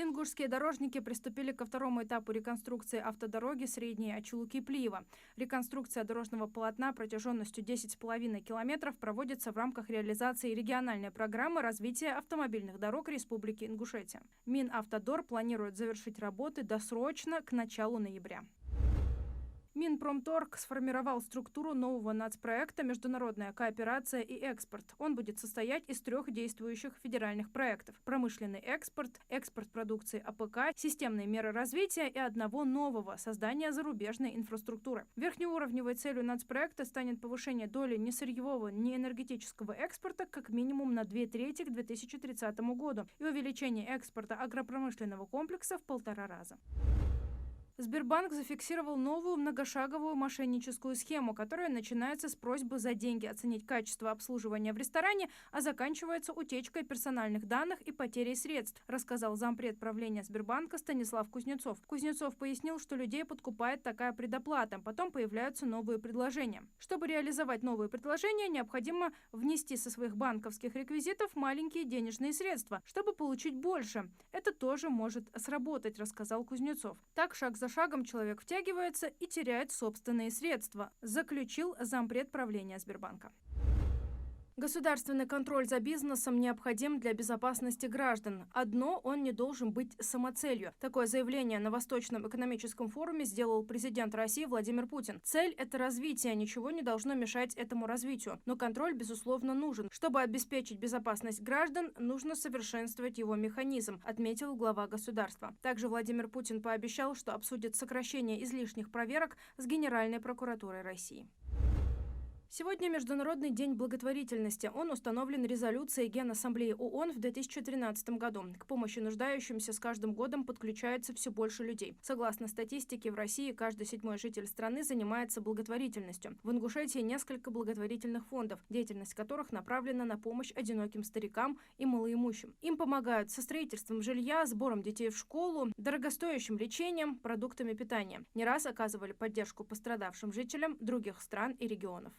Ингушские дорожники приступили ко второму этапу реконструкции автодороги средней Ачулуки-Плиева. Реконструкция дорожного полотна протяженностью 10,5 километров проводится в рамках реализации региональной программы развития автомобильных дорог Республики Ингушетия. Минавтодор планирует завершить работы досрочно к началу ноября. Минпромторг сформировал структуру нового нацпроекта «Международная кооперация и экспорт». Он будет состоять из 3 действующих федеральных проектов – промышленный экспорт, экспорт продукции АПК, системные меры развития и одного нового – создания зарубежной инфраструктуры. Верхнеуровневой целью нацпроекта станет повышение доли несырьевого, неэнергетического экспорта как минимум на 2/3 к 2030 году и увеличение экспорта агропромышленного комплекса в 1,5 раза. Сбербанк зафиксировал новую многошаговую мошенническую схему, которая начинается с просьбы за деньги оценить качество обслуживания в ресторане, а заканчивается утечкой персональных данных и потерей средств, рассказал зампред правления Сбербанка Станислав Кузнецов. Кузнецов пояснил, что людей подкупает такая предоплата, потом появляются новые предложения. Чтобы реализовать новые предложения, необходимо внести со своих банковских реквизитов маленькие денежные средства, чтобы получить больше. Это тоже может сработать, рассказал Кузнецов. Так, шаг за шагом человек втягивается и теряет собственные средства, заключил зампред правления Сбербанка. Государственный контроль за бизнесом необходим для безопасности граждан. Одно, он не должен быть самоцелью. Такое заявление на Восточном экономическом форуме сделал президент России Владимир Путин. Цель – это развитие, ничего не должно мешать этому развитию. Но контроль, безусловно, нужен. Чтобы обеспечить безопасность граждан, нужно совершенствовать его механизм, отметил глава государства. Также Владимир Путин пообещал, что обсудит сокращение излишних проверок с Генеральной прокуратурой России. Сегодня Международный день благотворительности. Он установлен резолюцией Генассамблеи ООН в 2013 году. К помощи нуждающимся с каждым годом подключается все больше людей. Согласно статистике, в России каждый 7-й житель страны занимается благотворительностью. В Ингушетии несколько благотворительных фондов, деятельность которых направлена на помощь одиноким старикам и малоимущим. Им помогают со строительством жилья, сбором детей в школу, дорогостоящим лечением, продуктами питания. Не раз оказывали поддержку пострадавшим жителям других стран и регионов.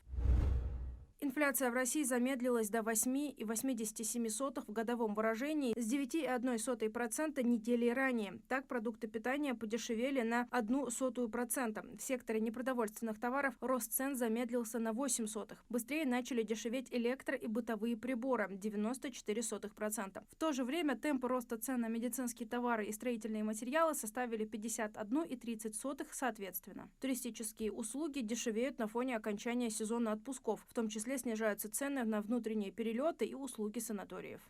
Инфляция в России замедлилась до 8,87 в годовом выражении с 9,01% недели ранее. Так, продукты питания подешевели на 0,01%. В секторе непродовольственных товаров рост цен замедлился на 0,08. Быстрее начали дешеветь электро- и бытовые приборы – 0,94%. В то же время темпы роста цен на медицинские товары и строительные материалы составили 51,30 соответственно. Туристические услуги дешевеют на фоне окончания сезона отпусков, в том числе снижаются цены на внутренние перелеты и услуги санаториев.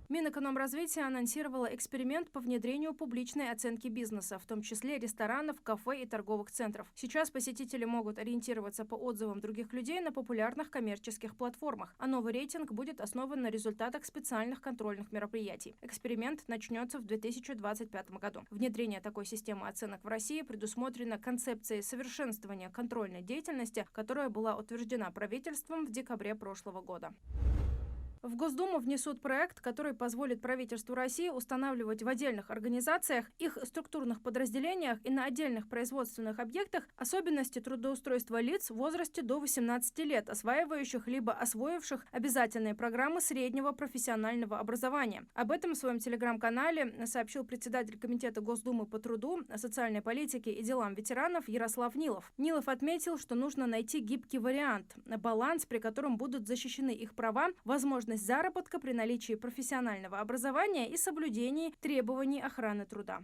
Минэкономразвития анонсировала эксперимент по внедрению публичной оценки бизнеса, в том числе ресторанов, кафе и торговых центров. Сейчас посетители могут ориентироваться по отзывам других людей на популярных коммерческих платформах, а новый рейтинг будет основан на результатах специальных контрольных мероприятий. Эксперимент начнется в 2025 году. Внедрение такой системы оценок в России предусмотрено концепцией совершенствования контрольной деятельности, которая была утверждена правительством в декабре прошлого года. В Госдуму внесут проект, который позволит правительству России устанавливать в отдельных организациях, их структурных подразделениях и на отдельных производственных объектах особенности трудоустройства лиц в возрасте до 18 лет, осваивающих либо освоивших обязательные программы среднего профессионального образования. Об этом в своем телеграм-канале сообщил председатель Комитета Госдумы по труду, социальной политике и делам ветеранов Ярослав Нилов. Нилов отметил, что нужно найти гибкий вариант, баланс, при котором будут защищены их права, возможность заработка при наличии профессионального образования и соблюдении требований охраны труда.